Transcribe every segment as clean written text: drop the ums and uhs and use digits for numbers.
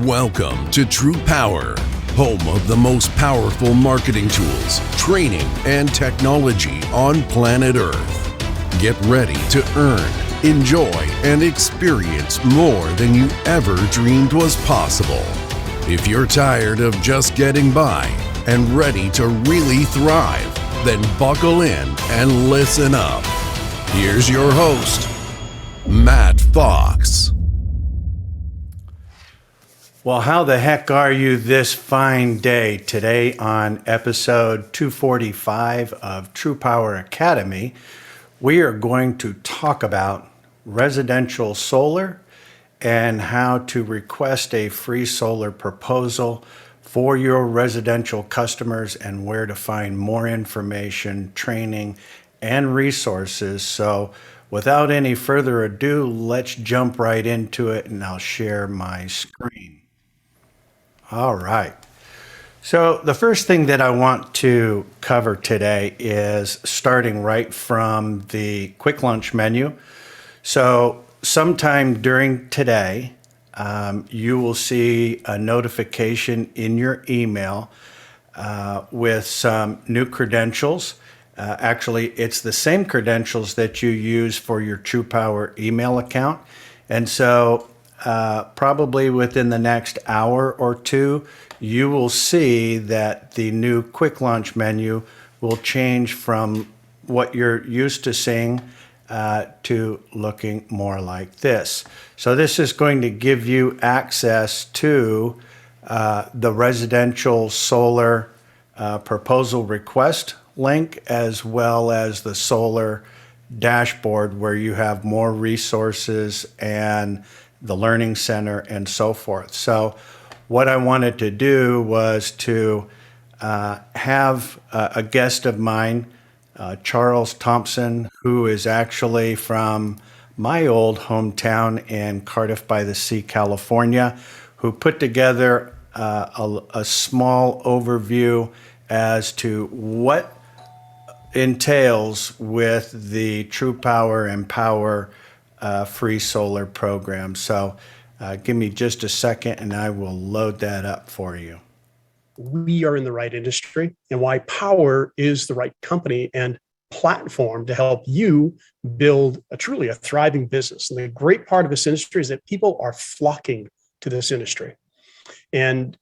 Welcome to TruPowur, home of the most powerful marketing tools, training, and technology on planet Earth. Get ready to earn, enjoy, and experience more than you ever dreamed was possible. If you're tired of just getting by and ready to really thrive, then buckle in and listen up. Here's your host, Matt Fox. Well, how the heck are you this fine day? Today on episode 245 of TruPowur Academy, we are going to talk about residential solar and how to request a free solar proposal for your residential customers and where to find more information, training, and resources. So without any further ado, let's jump right into it and I'll share my screen. All right. So the first thing that I want to cover today is starting right from the quick launch menu. So sometime during today, you will see a notification in your email with some new credentials. Actually, it's the same credentials that you use for your TruPowur email account. And so probably within the next hour or two, you will see that the new quick launch menu will change from what you're used to seeing to looking more like this. So this is going to give you access to the residential solar proposal request link, as well as the solar dashboard where you have more resources and the learning center and so forth. So what I wanted to do was to have a guest of mine, Charles Thompson, who is actually from my old hometown in Cardiff by the Sea, California, who put together a small overview as to what entails with the TruPowur Empower free solar program. So give me just a second and I will load that up for you. We are in the right industry and why Power is the right company and platform to help you build truly a thriving business. And the great part of this industry is that people are flocking to this industry. And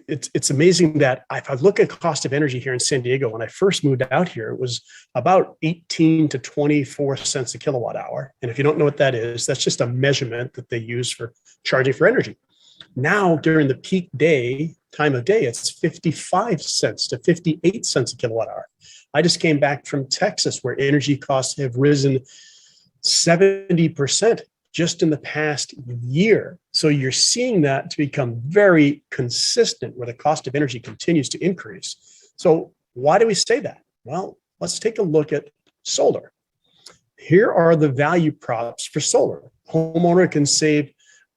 it's amazing that if I look at cost of energy here in San Diego, when I first moved out here, it was about 18 to 24 cents a kilowatt hour. And if you don't know what that is, that's just a measurement that they use for charging for energy. Now, during the peak time of day, it's 55 cents to 58 cents a kilowatt hour. I just came back from Texas, where energy costs have risen 70% just in the past year. So you're seeing that to become very consistent, where the cost of energy continues to increase. So why do we say that? Well, let's take a look at solar. Here are the value props for solar. Homeowner can save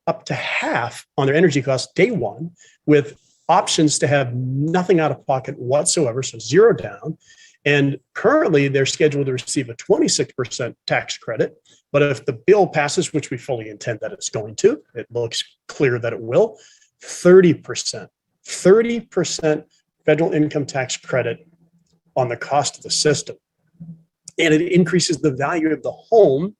up to half on their energy costs day one, with options to have nothing out of pocket whatsoever, so zero down. And currently they're scheduled to receive a 26% tax credit. But if the bill passes, which we fully intend that it's going to, it looks clear that it will, 30% federal income tax credit on the cost of the system. And it increases the value of the home.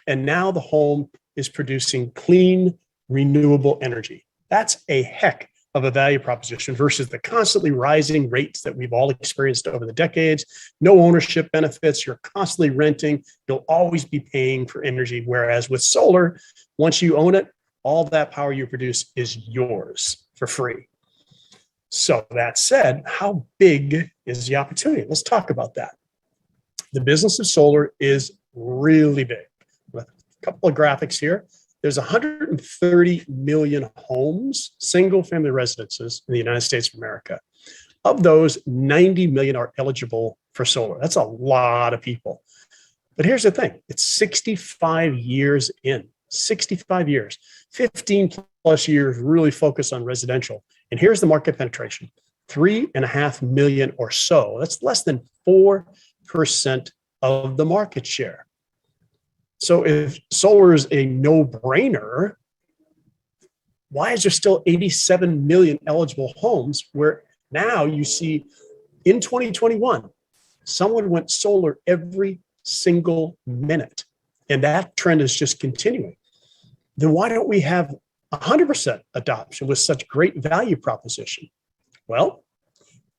And now the home is producing clean, renewable energy. That's a heck of a value proposition versus the constantly rising rates that we've all experienced over the decades. No ownership benefits. You're constantly renting. You'll always be paying for energy. Whereas with solar, once you own it, all that power you produce is yours for free. So that said, how big is the opportunity? Let's talk about that. The business of solar is really big. With a couple of graphics here. There's 130 million homes, single-family residences in the United States of America. Of those, 90 million are eligible for solar. That's a lot of people. But here's the thing. It's 65 years in, 65 years, 15 plus years really focused on residential. And here's the market penetration, 3.5 million or so. That's less than 4% of the market share. So if solar is a no-brainer, why is there still 87 million eligible homes where now you see in 2021, someone went solar every single minute, and that trend is just continuing? Then why don't we have 100% adoption with such great value proposition? Well,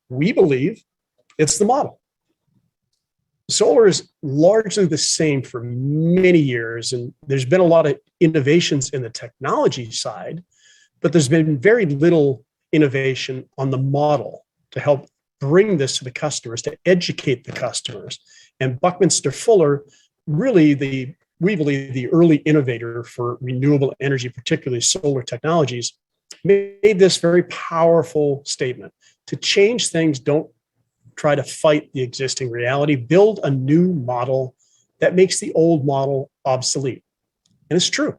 we believe it's the model. Solar is largely the same for many years, and there's been a lot of innovations in the technology side, but there's been very little innovation on the model to help bring this to the customers, to educate the customers. And Buckminster Fuller, really we believe the early innovator for renewable energy, particularly solar technologies, made this very powerful statement. To change things, don't try to fight the existing reality, build a new model that makes the old model obsolete. And it's true.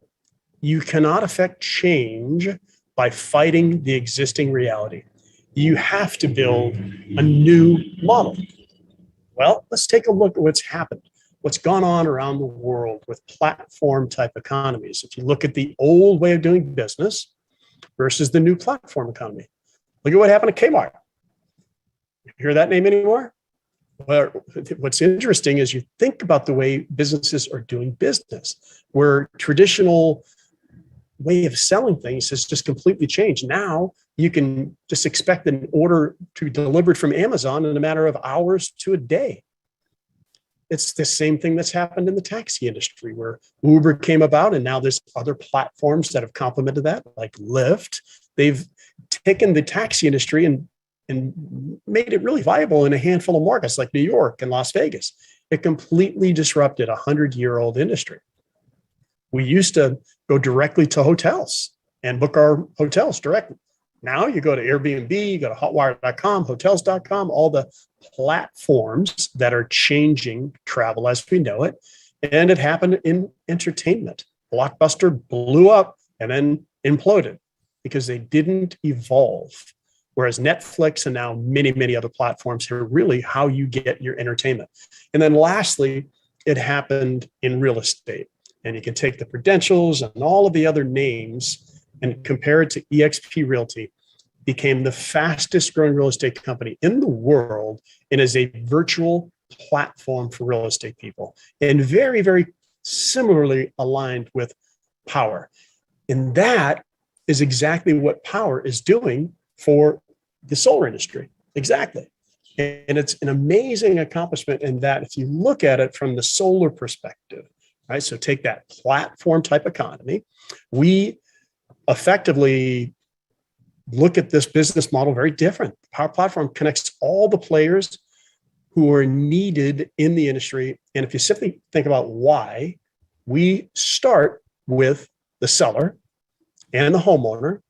You cannot affect change by fighting the existing reality. You have to build a new model. Well, let's take a look at what's happened, what's gone on around the world with platform type economies. If you look at the old way of doing business versus the new platform economy, look at what happened to Kmart. You hear that name anymore? Well, what's interesting is you think about the way businesses are doing business, where traditional way of selling things has just completely changed. Now you can just expect an order to be delivered from Amazon in a matter of hours to a day. It's the same thing that's happened in the taxi industry, where Uber came about, and now there's other platforms that have complemented that, like Lyft. They've taken the taxi industry and made it really viable in a handful of markets like New York and Las Vegas. It completely disrupted a 100-year-old industry. We used to go directly to hotels and book our hotels directly. Now you go to Airbnb, you go to hotwire.com, hotels.com, all the platforms that are changing travel as we know it. And it happened in entertainment. Blockbuster blew up and then imploded because they didn't evolve. Whereas Netflix and now many, many other platforms are really how you get your entertainment. And then lastly, it happened in real estate. And you can take the Prudentials and all of the other names and compare it to eXp Realty. Became the fastest growing real estate company in the world and is a virtual platform for real estate people. And very, very similarly aligned with Power. And that is exactly what Power is doing for the solar industry. Exactly. And it's an amazing accomplishment in that if you look at it from the solar perspective, right? So take that platform type economy. We effectively look at this business model very different. The Power Platform connects all the players who are needed in the industry. And if you simply think about why, we start with the seller and the homeowner.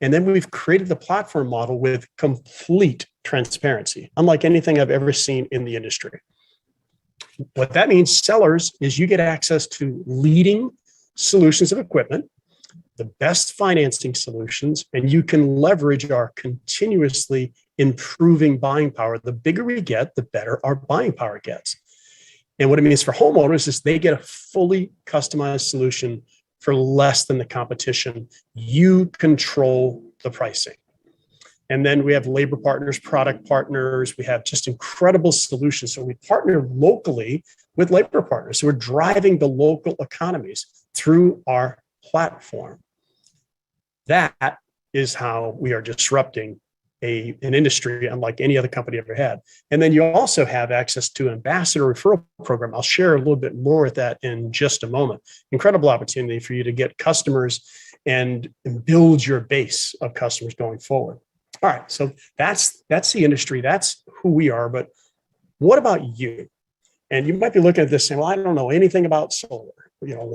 And then we've created the platform model with complete transparency, unlike anything I've ever seen in the industry. What that means, sellers, is you get access to leading solutions of equipment, the best financing solutions, and you can leverage our continuously improving buying power. The bigger we get, the better our buying power gets. And what it means for homeowners is they get a fully customized solution for less than the competition. You control the pricing. And then we have labor partners, product partners. We have just incredible solutions. So we partner locally with labor partners who are driving the local economies through our platform. That is how we are disrupting an industry unlike any other company ever had. And then you also have access to an ambassador referral program. I'll share a little bit more with that in just a moment. Incredible opportunity for you to get customers and build your base of customers going forward. All right, so that's the industry. That's who we are. But what about you? And you might be looking at this saying, well, I don't know anything about solar.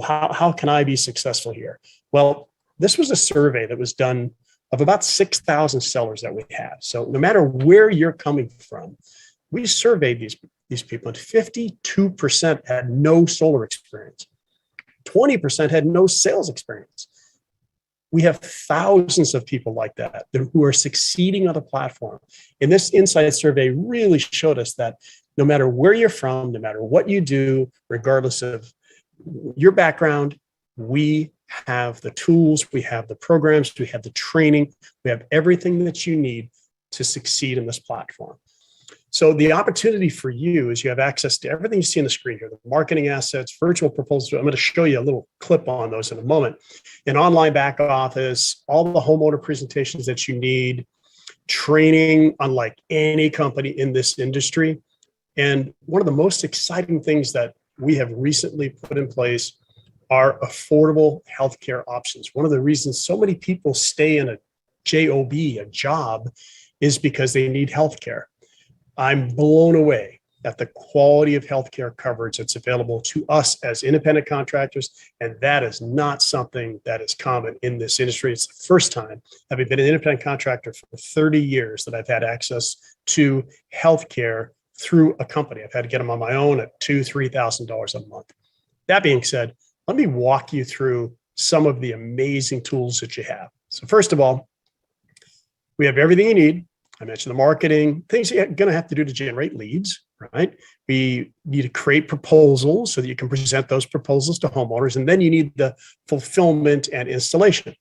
How can I be successful here? Well, this was a survey that was done of about 6,000 sellers that we have. So no matter where you're coming from, we surveyed these people, and 52% had no solar experience. 20% had no sales experience. We have thousands of people like that who are succeeding on the platform. And this insight survey really showed us that no matter where you're from, no matter what you do, regardless of your background, we have the tools, we have the programs, we have the training, we have everything that you need to succeed in this platform. So the opportunity for you is you have access to everything you see on the screen here, the marketing assets, virtual proposals. I'm going to show you a little clip on those in a moment. An online back office, all the homeowner presentations that you need, training unlike any company in this industry. And one of the most exciting things that we have recently put in place are affordable healthcare options. One of the reasons so many people stay in a job, is because they need healthcare. I'm blown away at the quality of healthcare coverage that's available to us as independent contractors. And that is not something that is common in this industry. It's the first time, having been an independent contractor for 30 years, that I've had access to healthcare through a company. I've had to get them on my own at $2,000, $3,000 a month. That being said, let me walk you through some of the amazing tools that you have. So first of all, we have everything you need. I mentioned the marketing, things you're going to have to do to generate leads, right? We need to create proposals so that you can present those proposals to homeowners. And then you need the fulfillment and installation.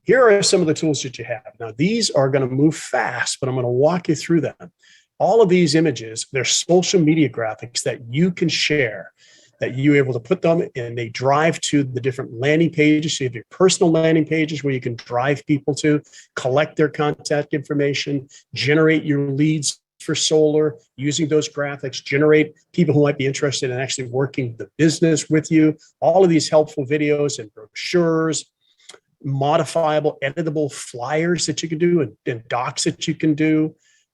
Here are some of the tools that you have. Now, these are going to move fast, but I'm going to walk you through them. All of these images, they're social media graphics that you can share, that you're able to put them and they drive to the different landing pages. So you have your personal landing pages where you can drive people to, collect their contact information, generate your leads for solar, using those graphics, generate people who might be interested in actually working the business with you. All of these helpful videos and brochures, modifiable, editable flyers that you can do and docs that you can do.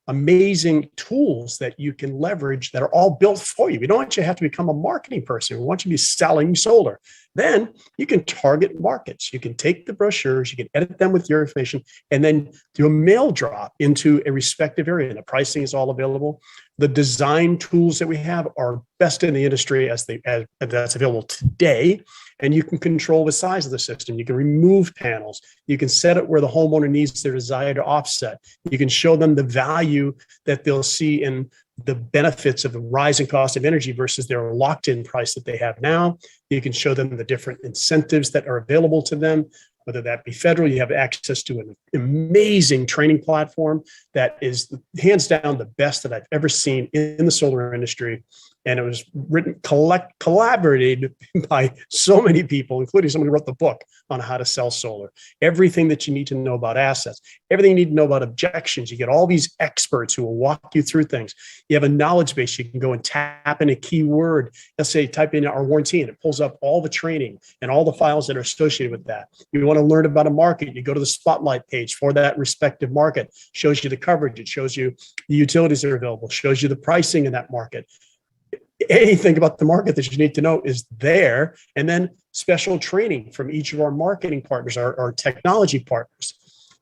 Amazing tools that you can leverage that are all built for you. We don't want you to have to become a marketing person. We want you to be selling solar. Then you can target markets. You can take the brochures, you can edit them with your information, and then do a mail drop into a respective area. And the pricing is all available. The design tools that we have are best in the industry as that's available today. And you can control the size of the system. You can remove panels. You can set it where the homeowner needs their desired offset. You can show them the value that they'll see in the benefits of the rising cost of energy versus their locked-in price that they have now. You can show them the different incentives that are available to them, whether that be federal. You have access to an amazing training platform that is hands down the best that I've ever seen in the solar industry. And it was written, collaborated by so many people, including someone who wrote the book on how to sell solar. Everything that you need to know about assets, everything you need to know about objections. You get all these experts who will walk you through things. You have a knowledge base. You can go and tap in a keyword. Let's say type in our warranty, and it pulls up all the training and all the files that are associated with that. You want to learn about a market, you go to the spotlight page for that respective market. Shows you the coverage. It shows you the utilities that are available. Shows you the pricing in that market. Anything about the market that you need to know is there. And then special training from each of our marketing partners, our technology partners.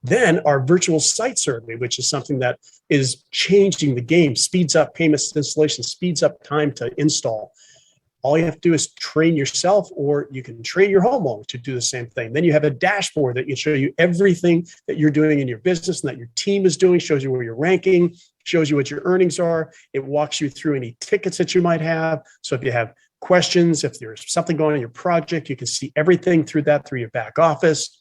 Then our virtual site survey, which is something that is changing the game, speeds up payments installation, speeds up time to install. All you have to do is train yourself, or you can train your homeowner to do the same thing. Then you have a dashboard that can show you everything that you're doing in your business and that your team is doing, shows you where you're ranking, shows you what your earnings are. It walks you through any tickets that you might have. So if you have questions, if there's something going on in your project, you can see everything through your back office.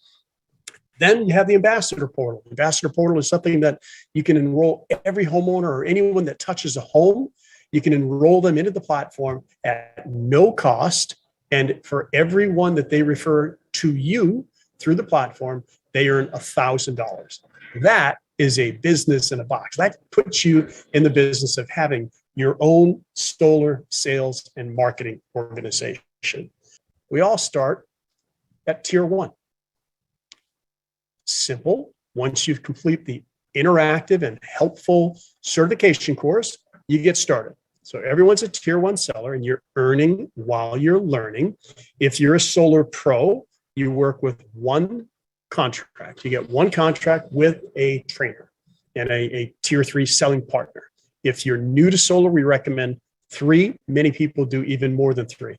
Then you have the ambassador portal. The ambassador portal is something that you can enroll every homeowner or anyone that touches a home. You can enroll them into the platform at no cost. And for everyone that they refer to you through the platform, they earn $1,000. That is a business in a box. That puts you in the business of having your own solar sales and marketing organization. We all start at tier 1. Simple. Once you've complete the interactive and helpful certification course, you get started. So everyone's a tier 1 seller and you're earning while you're learning. If you're a solar pro, you work with one contract. You get one contract with a trainer and a tier 3 selling partner. If you're new to solar, we recommend 3. Many people do even more than 3.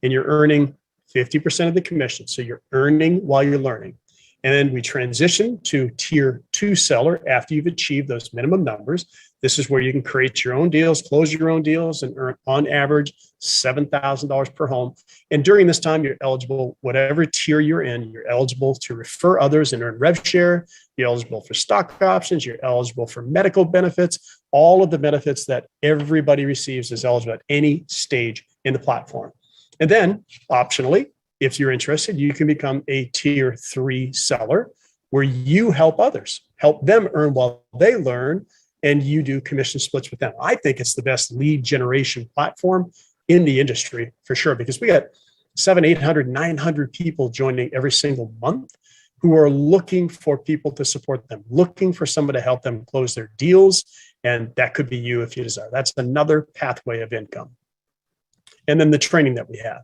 And you're earning 50% of the commission. So you're earning while you're learning. And then we transition to tier 2 seller after you've achieved those minimum numbers. This is where you can create your own deals, close your own deals, and earn on average $7,000 per home. And during this time, you're eligible, whatever tier you're in, you're eligible to refer others and earn rev share. You're eligible for stock options. You're eligible for medical benefits. All of the benefits that everybody receives is eligible at any stage in the platform. And then optionally, if you're interested, you can become a tier 3 seller where you help others, help them earn while they learn, and you do commission splits with them. I think it's the best lead generation platform in the industry for sure, because we got 700, 800, 900 people joining every single month who are looking for people to support them, looking for someone to help them close their deals. And that could be you if you desire. That's another pathway of income. And then the training that we have.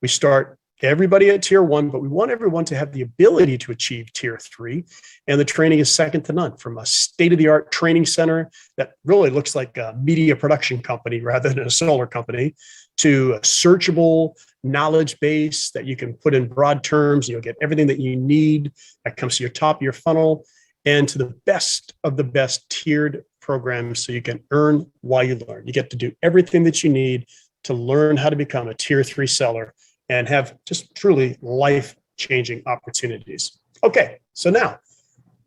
We start everybody at tier 1, but we want everyone to have the ability to achieve tier 3. And the training is second to none, from a state-of-the-art training center that really looks like a media production company rather than a solar company, to a searchable knowledge base that you can put in broad terms. You'll get everything that you need that comes to your top of your funnel, and to the best of the best tiered programs so you can earn while you learn. You get to do everything that you need to learn how to become a tier 3 seller and have just truly life-changing opportunities. Okay, so now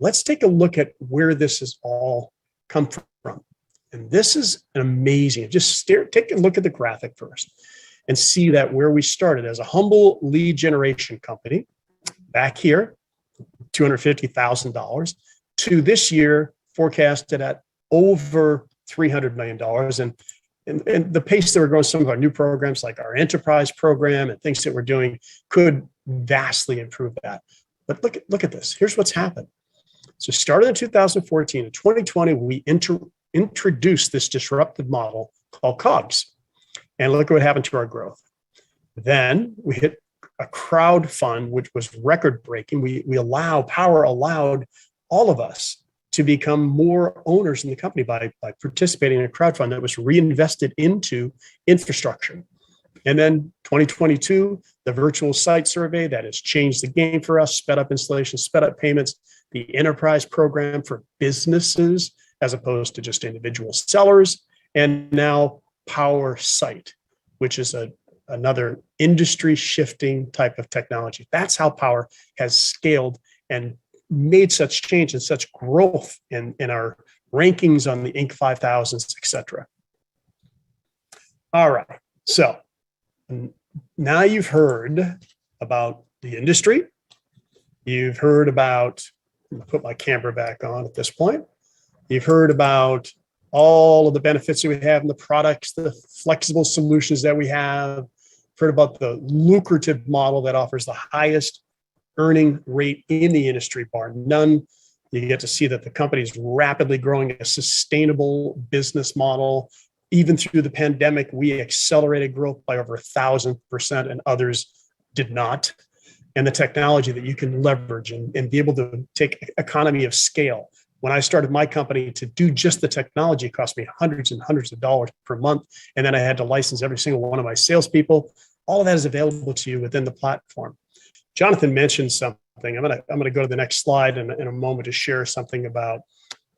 let's take a look at where this has all come from. And this is an amazing, take a look at the graphic first and see that where we started as a humble lead generation company back here, $250,000, to this year forecasted at over $300 million. And the pace that we're growing, some of our new programs like our enterprise program and things that we're doing could vastly improve that. But look at this. Here's what's happened. So started in 2014. In 2020, we introduced this disruptive model called COGS. And look at what happened to our growth. Then we hit a crowd fund, which was record breaking. Power allowed all of us to become more owners in the company by participating in a crowd fund that was reinvested into infrastructure. And then 2022, the virtual site survey that has changed the game for us, sped up installation, sped up payments, the enterprise program for businesses as opposed to just individual sellers, and now Power Site, which is another industry shifting type of technology. That's how Power has scaled and made such change and such growth in our rankings on the Inc. 5000s, et cetera. All right. So now you've heard about the industry. You've heard about, I'm going to put my camera back on at this point. You've heard about all of the benefits that we have in the products, the flexible solutions that we have. Heard about the lucrative model that offers the highest earning rate in the industry, bar none. You get to see that the company is rapidly growing a sustainable business model. Even through the pandemic, we accelerated growth by over 1,000%, and others did not. And the technology that you can leverage and be able to take economy of scale. When I started my company, to do just the technology cost me hundreds and hundreds of dollars per month. And then I had to license every single one of my salespeople. All of that is available to you within the platform. Jonathan mentioned something. I'm gonna go to the next slide in a moment to share something about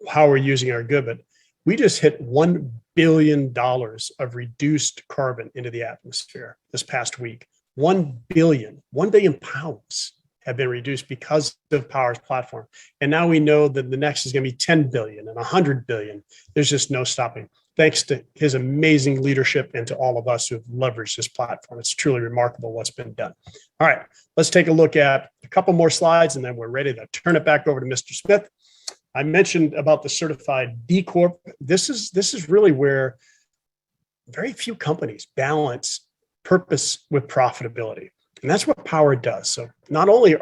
how we're using our good. But we just hit $1 billion of reduced carbon into the atmosphere this past week. 1 billion pounds have been reduced because of Power's platform. And now we know that the next is going to be 10 billion and 100 billion. There's just no stopping. Thanks to his amazing leadership and to all of us who have leveraged this platform. It's truly remarkable what's been done. All right, let's take a look at a couple more slides and then we're ready to turn it back over to Mr. Smith. I mentioned about the certified B Corp. This is really where very few companies balance purpose with profitability. And that's what Power does. So not only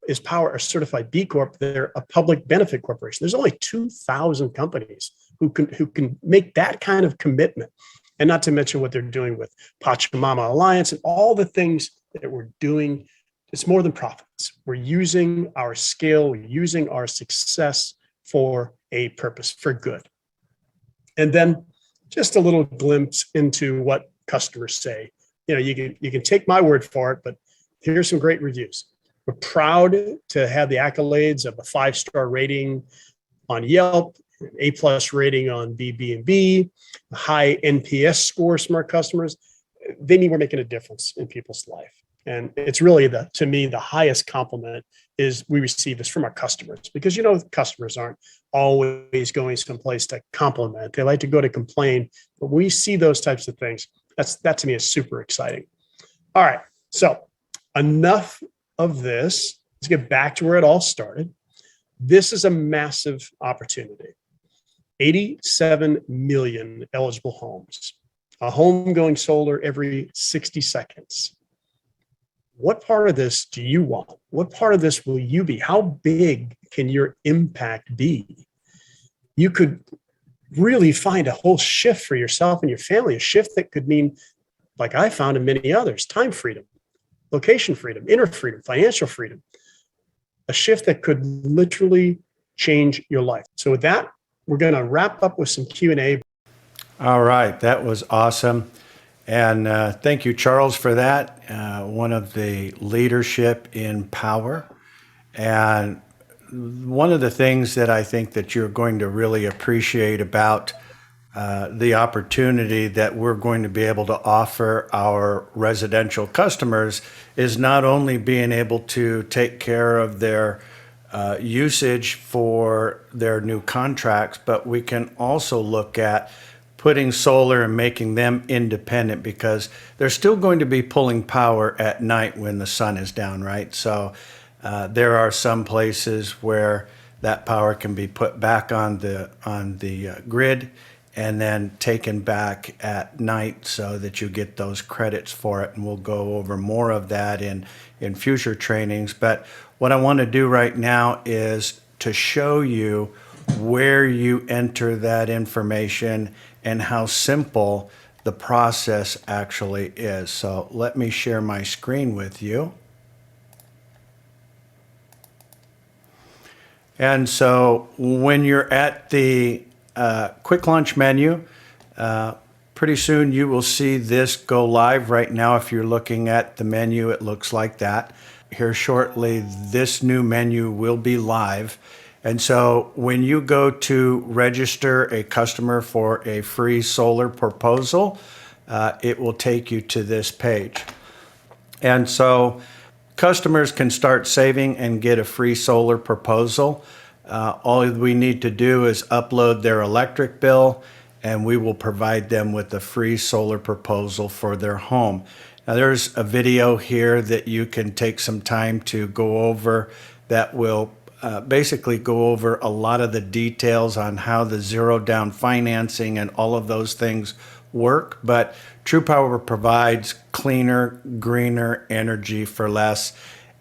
is Power a certified B Corp, they're a public benefit corporation. There's only 2,000 companies who can make that kind of commitment. And not to mention what they're doing with Pachamama Alliance and all the things that we're doing. It's more than profits. We're using our scale, we're using our success for a purpose, for good. And then just a little glimpse into what customers say. You know, you can take my word for it, but here's some great reviews. We're proud to have the accolades of a 5-star rating on Yelp, an A+ rating on BB&B, a high NPS scores from our customers. They mean we're making a difference in people's life. And it's really, to me, the highest compliment is we receive this from our customers, because, customers aren't always going someplace to compliment. They like to go to complain. But when we see those types of things, that to me is super exciting. All right. So enough of this. Let's get back to where it all started. This is a massive opportunity. 87 million eligible homes. A home going solar every 60 seconds. What part of this do you want? What part of this will you be? How big can your impact be? You could really find a whole shift for yourself and your family, a shift that could mean, like I found in many others, time freedom, location freedom, inner freedom, financial freedom, a shift that could literally change your life. So with that, we're going to wrap up with some Q&A. All right, that was awesome. And thank you, Charles, for that. One of the leadership in power. And one of the things that I think that you're going to really appreciate about the opportunity that we're going to be able to offer our residential customers is not only being able to take care of their usage for their new contracts, but we can also look at putting solar and making them independent, because they're still going to be pulling power at night when the sun is down, right? So there are some places where that power can be put back on the grid and then taken back at night so that you get those credits for it. And we'll go over more of that in future trainings. But what I want to do right now is to show you where you enter that information and how simple the process actually is. So let me share my screen with you. And so when you're at the quick launch menu, pretty soon you will see this go live. Right now, if you're looking at the menu, it looks like that. Here shortly, this new menu will be live. And so when you go to register a customer for a free solar proposal, it will take you to this page. And so customers can start saving and get a free solar proposal. All we need to do is upload their electric bill, and we will provide them with a free solar proposal for their home. Now, there's a video here that you can take some time to go over that will basically go over a lot of the details on how the zero down financing and all of those things work. But TruPowur provides cleaner, greener energy for less.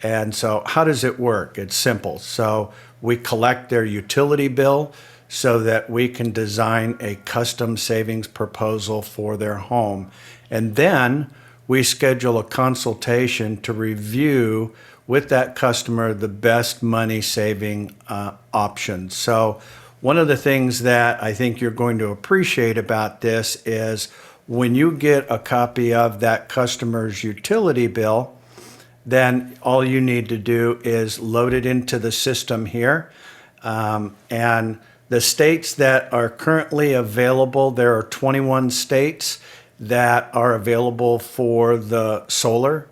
And so how does it work? It's simple. So we collect their utility bill so that we can design a custom savings proposal for their home. And then we schedule a consultation to review with that customer the best money saving options. So one of the things that I think you're going to appreciate about this is when you get a copy of that customer's utility bill, then all you need to do is load it into the system here. And the states that are currently available, there are 21 states that are available for the solar.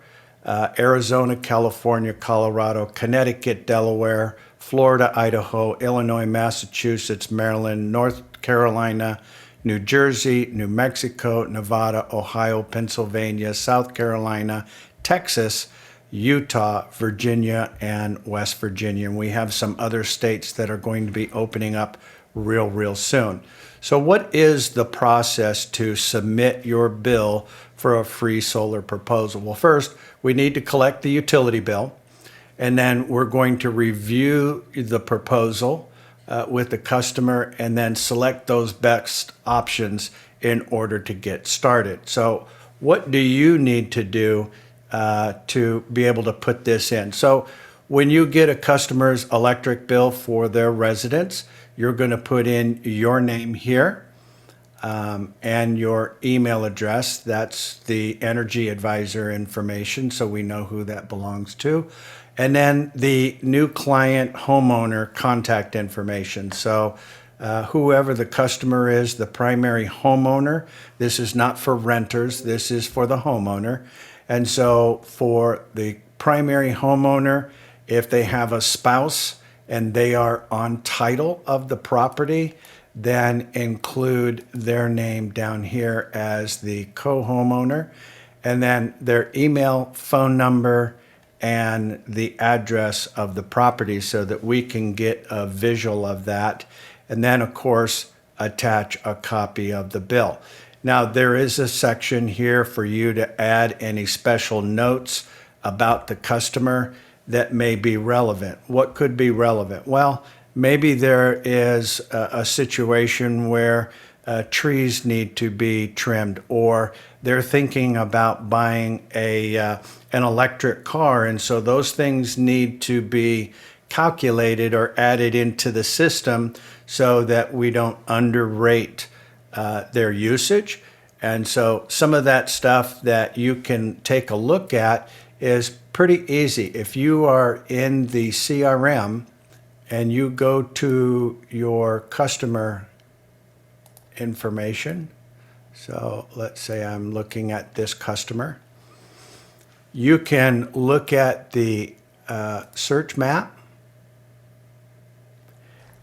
Arizona, California, Colorado, Connecticut, Delaware, Florida, Idaho, Illinois, Massachusetts, Maryland, North Carolina, New Jersey, New Mexico, Nevada, Ohio, Pennsylvania, South Carolina, Texas, Utah, Virginia, and West Virginia. And we have some other states that are going to be opening up real soon. So what is the process to submit your bill for a free solar proposal? Well, first, we need to collect the utility bill, and then we're going to review the proposal with the customer and then select those best options in order to get started. So what do you need to do to be able to put this in? So when you get a customer's electric bill for their residence, you're going to put in your name here and your email address. That's the energy advisor information, so we know who that belongs to. And then the new client homeowner contact information. So whoever the customer is, the primary homeowner, this is not for renters, this is for the homeowner. And so for the primary homeowner, if they have a spouse and they are on title of the property, then include their name down here as the co-homeowner, and then their email, phone number, and the address of the property so that we can get a visual of that. And then, of course, attach a copy of the bill. Now, there is a section here for you to add any special notes about the customer that may be relevant. What could be relevant? Well, maybe there is a situation where trees need to be trimmed, or they're thinking about buying an electric car, and so those things need to be calculated or added into the system so that we don't underrate their usage. And so some of that stuff that you can take a look at is pretty easy. If you are in the CRM and you go to your customer information, so let's say I'm looking at this customer, you can look at the search map,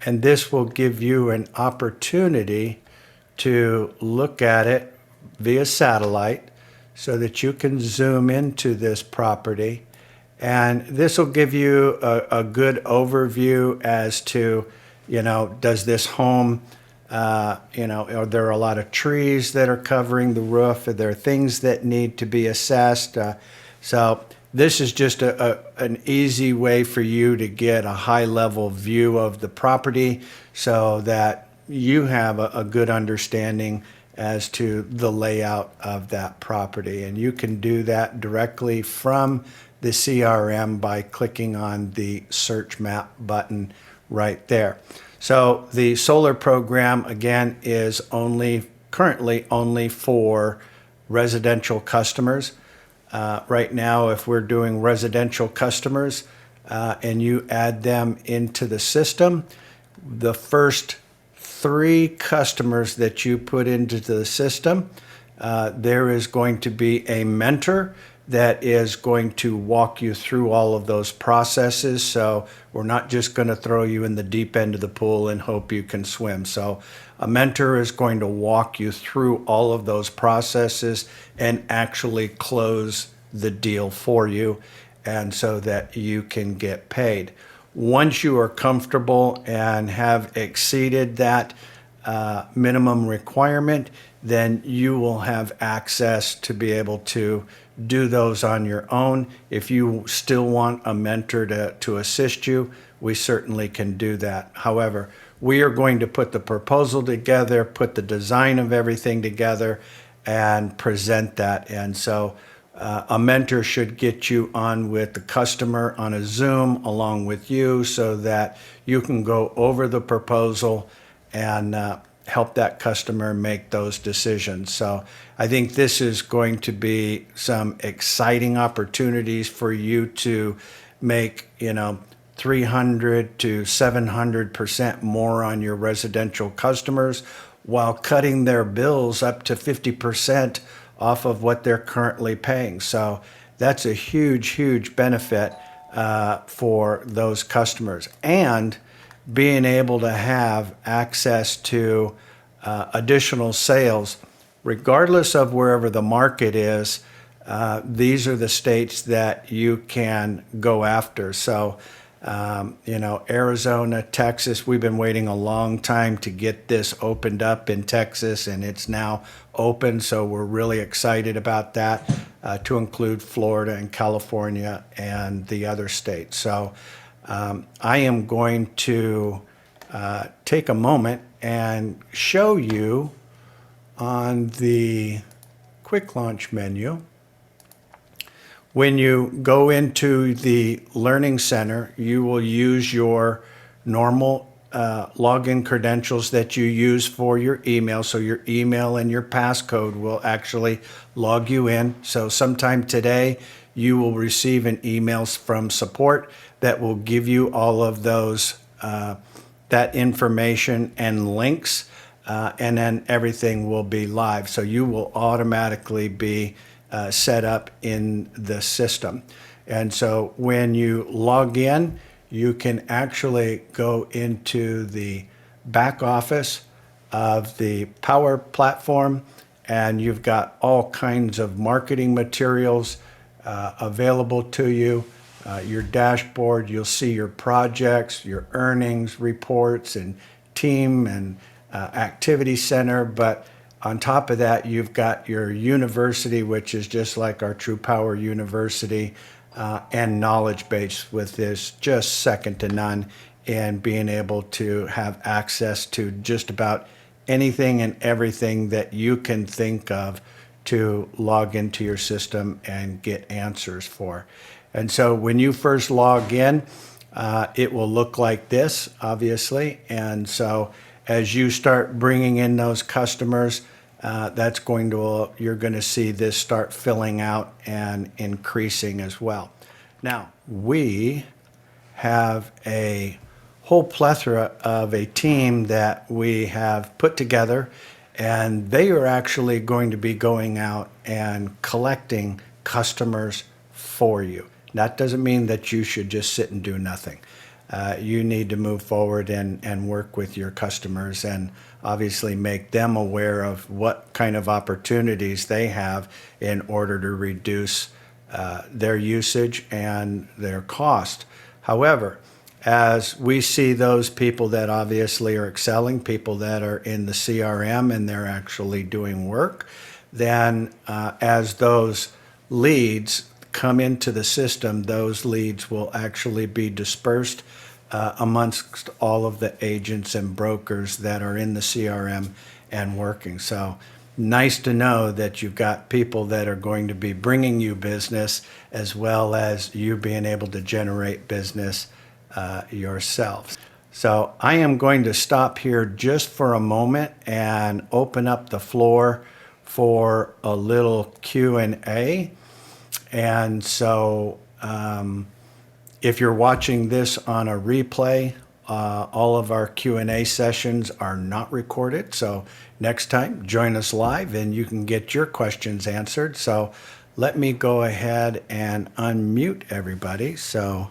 and this will give you an opportunity to look at it via satellite so that you can zoom into this property. And this will give you a good overview as to, does this home, are there a lot of trees that are covering the roof? Are there things that need to be assessed? So this is just an easy way for you to get a high-level view of the property so that you have a good understanding as to the layout of that property. And you can do that directly from the CRM by clicking on the search map button right there. So the solar program, again, is currently only for residential customers. Right now, if we're doing residential customers and you add them into the system, the first 3 customers that you put into the system, there is going to be a mentor that is going to walk you through all of those processes. So we're not just going to throw you in the deep end of the pool and hope you can swim. So a mentor is going to walk you through all of those processes and actually close the deal for you, and so that you can get paid. Once you are comfortable and have exceeded that minimum requirement, then you will have access to be able to do those on your own. If you still want a mentor to assist you, we certainly can do that. However, we are going to put the proposal together, put the design of everything together, and present that. And so a mentor should get you on with the customer on a Zoom along with you so that you can go over the proposal and help that customer make those decisions. So I think this is going to be some exciting opportunities for you to make, 300 to 700% more on your residential customers while cutting their bills up to 50% off of what they're currently paying. So that's a huge, huge benefit for those customers. And being able to have access to additional sales, regardless of wherever the market is, these are the states that you can go after. So, Arizona, Texas, we've been waiting a long time to get this opened up in Texas, and it's now open. So we're really excited about that, to include Florida and California and the other states. So I am going to take a moment and show you on the quick launch menu. When you go into the Learning Center, you will use your normal login credentials that you use for your email. So your email and your passcode will actually log you in. So sometime today, you will receive an email from support that will give you all of those that information and links, and then everything will be live. So you will automatically be set up in the system. And so when you log in, you can actually go into the back office of the Power platform, and you've got all kinds of marketing materials available to you. Your dashboard, you'll see your projects, your earnings reports, and team and activity center. But on top of that, you've got your university, which is just like our TruPowur University, and knowledge base, with this just second to none, and being able to have access to just about anything and everything that you can think of to log into your system and get answers for. And so when you first log in, it will look like this, obviously. And so as you start bringing in those customers, you're going to see this start filling out and increasing as well. Now, we have a whole plethora of a team that we have put together, and they are actually going to be going out and collecting customers for you. That doesn't mean that you should just sit and do nothing. You need to move forward and work with your customers, and obviously make them aware of what kind of opportunities they have in order to reduce their usage and their cost. However, as we see those people that obviously are excelling, people that are in the CRM and they're actually doing work, then as those leads come into the system, those leads will actually be dispersed amongst all of the agents and brokers that are in the CRM and working. So nice to know that you've got people that are going to be bringing you business, as well as you being able to generate business yourselves. So I am going to stop here just for a moment and open up the floor for a little Q&A. And so if you're watching this on a replay, all of our Q&A sessions are not recorded. So next time, join us live and you can get your questions answered. So let me go ahead and unmute everybody. So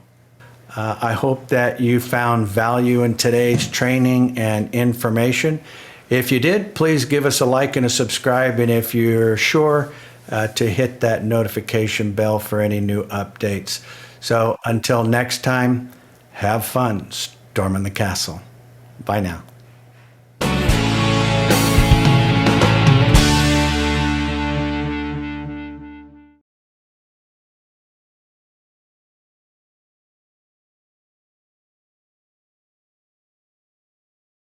I hope that you found value in today's training and information. If you did, please give us a like and a subscribe. And if you're sure, to hit that notification bell for any new updates. So until next time, have fun storming the castle. Bye now.